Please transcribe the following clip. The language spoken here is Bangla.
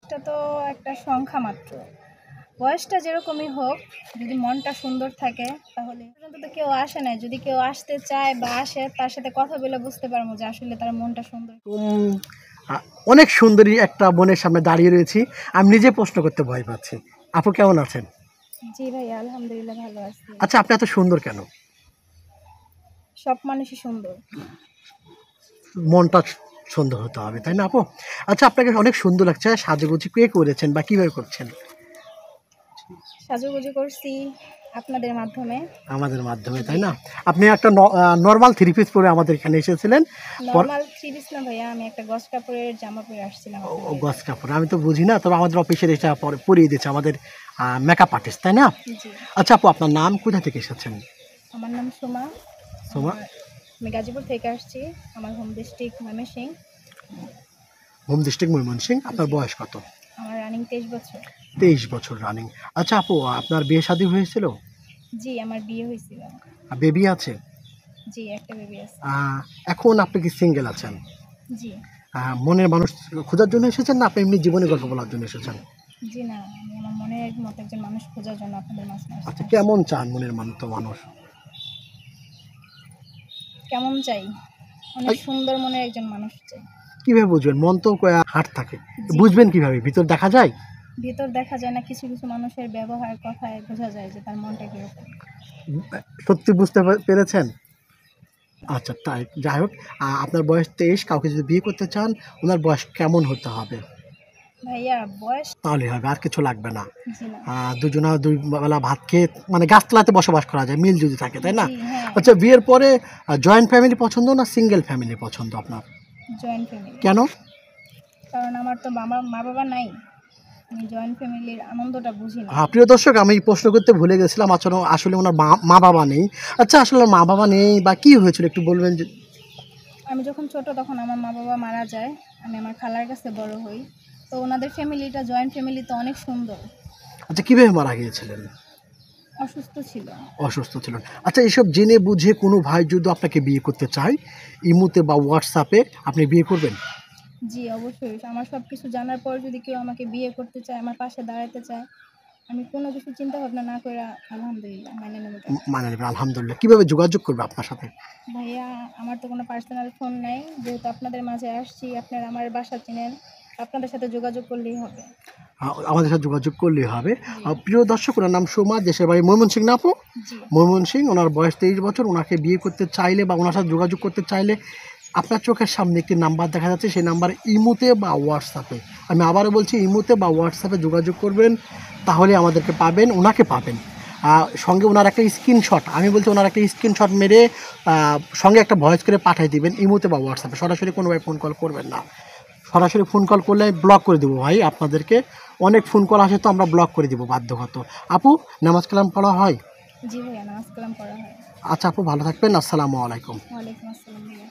বয়সটা তো একটা সংখ্যা মাত্র। বয়সটা যেরকমই হোক, যদি মনটা সুন্দর থাকে তাহলে পর্যন্ত তো কেউ আসে নাই। যদি কেউ আসতে চায় বা আসে, তার সাথে কথা বলে বুঝতে পারবো যে আসলে তার মনটা সুন্দর। উম, অনেক সুন্দরী একটা বোনের সামনে দাঁড়িয়ে রয়েছি। আমি নিজে প্রশ্ন করতে ভয় পাচ্ছি। আপু কেমন আছেন? জি ভাইয়া, আলহামদুলিল্লাহ ভালো আছি। আচ্ছা, আপনি এত সুন্দর কেন? সব মানুষই সুন্দর। মনটা সুন্দর হতে হবে, তাই না আপু? আচ্ছা, আপনাকে অনেক সুন্দর লাগছে। সাজুগুজু কে করেছেন বা কিভাবে করছেন? সাজুগুজু করছি আপনাদের মাধ্যমে। আমাদের মাধ্যমে, তাই না? আপনি একটা নর্মাল থ্রি পিস পরে আমাদের এখানে এসেছিলেন। নর্মাল থ্রি পিস না ভাইয়া, আমি একটা গজ কাপড়ের জামা পরে আসছিলাম আপনাদের গজ এখানে। কাপড় আমি তো বুঝি না, তবে আমাদের অফিসের এটা পরিয়ে দিচ্ছে আমাদের মেকআপ আর্টিস্ট, তাই না? জি। আচ্ছা আপু, আপনার নাম, কোথা থেকে এসেছেন? আমার নাম সোমা। সোমা। আমি গাজীপুর থেকে আসছি। আমার home district Mymensingh. Home district Mymensingh. আপনার জি। বয়স কত? আমার রানিং 23 বছর। 23 বছর রানিং। আচ্ছা আপু, আপনার বিয়ে শাদী হয়েছিল? জি, আমার বিয়ে হয়েছিল। বেবি আছে? জি, একটা বেবি আছে। এখন আপনি কি সিঙ্গেল আছেন? জি। মনের মানুষ খোঁজার জন্য এসেছেন, না আপনি এমনি জীবনের গল্প বলার জন্য এসেছেন? জি না, আমি আমার মনের মতো একজন মানুষ খোঁজার জন্য আপনাদের মাঝে আচ্ছা, আসছি। কেমন চান মনের মতো মানুষ? কেমন চাই? অনেক সুন্দর মনের একজন মানুষ চাই। কিভাবে বুঝবেন? মন তো হাট থাকে, জি। বুঝবেন কিভাবে? ভিতর দেখা যায়? ভিতর দেখা যায় না, কিছু কিছু মানুষের ব্যবহার কথায় বোঝা যায় যে তার মনটা কিরকম। সত্যি বুঝতে পেরেছেন? আচ্ছা, তাই যাই হোক। আপনার বয়স 23, কাউকে যদি বিয়ে করতে চান, ওনার বয়স কেমন হতে হবে? ভাইয়া বয়স। তাহলে হবে, আর কিছু লাগবে না। জি না। দুজনা দুই বেলা ভাত খেয়ে, মানে গাছতলাতে বসবাস করা যায়, মিল যদি থাকে, তাই না? জি হ্যাঁ। আচ্ছা, বিয়ের পরে জয়েন্ট ফ্যামিলি পছন্দ না সিঙ্গেল ফ্যামিলি পছন্দ আপনার? Joint family. কেন? কারণ আমার তো মা বাবা নাই। আমি জয়েন্ট ফ্যামিলির আনন্দটা বুঝি না। প্রিয় দর্শক, আমি প্রশ্ন করতে ভুলে গেছিলাম। আসলে ওনার মা বাবা নেই। আচ্ছা, আসলে মা বাবা নেই বা কি হয়েছিল একটু বলবেন যে? আমি যখন ছোট তখন আমার মা বাবা মারা যায়। আমি আমার খালার কাছে বড় হই। তো ওনাদের ফ্যামিলিটা জয়েন্ট ফ্যামিলি তো অনেক সুন্দর। আচ্ছা, কিভাবে মারা গিয়েছিলেন? অসুস্থ ছিল। অসুস্থ ছিলেন। আচ্ছা, এসব জেনে বুঝে কোনো ভাই যদি আপনাকে বিয়ে করতে চায়, ইমুতে বা হোয়াটসঅ্যাপে, আপনি বিয়ে করবেন? জি অবশ্যই। আমার সব কিছু জানার পর যদি কেউ আমাকে বিয়ে করতে চায়, আমার পাশে দাঁড়াতে চায়, আমি কোনো কিছু চিন্তা ভাবনা না করে আলহামদুলিল্লাহ মেনে নেব তাকে। মানে নেবেন, আলহামদুলিল্লাহ। কিভাবে যোগাযোগ করবে আপনার সাথে? ভাইয়া আমার তো কোনো পার্সোনাল ফোন নাই। যেহেতু আপনাদের মাঝে আসছি, আপনারা আমার বাসা চিনেন, আপনাদের সাথে যোগাযোগ করলেই হবে। আমাদের সাথে যোগাযোগ করলেই হবে। জি। প্রিয় দর্শক, ওনার নাম সোমা, দেশের বাড়ি ময়মনসিংহ, না আপু? জি। ময়মনসিংহ। ওনার বয়স 23 বছর। ওনাকে বিয়ে করতে চাইলে বা ওনার সাথে যোগাযোগ করতে চাইলে, আপনার চোখের সামনে একটি নাম্বার দেখা যাচ্ছে, সেই নাম্বার ইমুতে বা হোয়াটসঅ্যাপে, আমি আবারও বলছি, ইমুতে বা হোয়াটসঅ্যাপে যোগাযোগ করবেন, তাহলে আমাদেরকে পাবেন, ওনাকে পাবেন। সঙ্গে ওনার একটা স্ক্রিনশট, আমি বলছি ওনার একটা স্ক্রিনশট মেরে সঙ্গে একটা ভয়েস করে পাঠিয়ে দিবেন ইমুতে বা হোয়াটসঅ্যাপে। সরাসরি কোনোভাবে ফোন কল করবেন না। সরাসরি ফোন কল করলে ব্লক করে দেবো ভাই আপনাদেরকে। অনেক ফোন কল আসে, তো আমরা ব্লক করে দেবো বাধ্যগত। আপু, নামাজ কালাম পড়া হয়? জি ভাইয়া, নামাজ কালাম পড়া হয়। আচ্ছা আপু, ভালো থাকবেন। আসসালামু আলাইকুম। ওয়ালাইকুম আসসালাম ভাইয়া।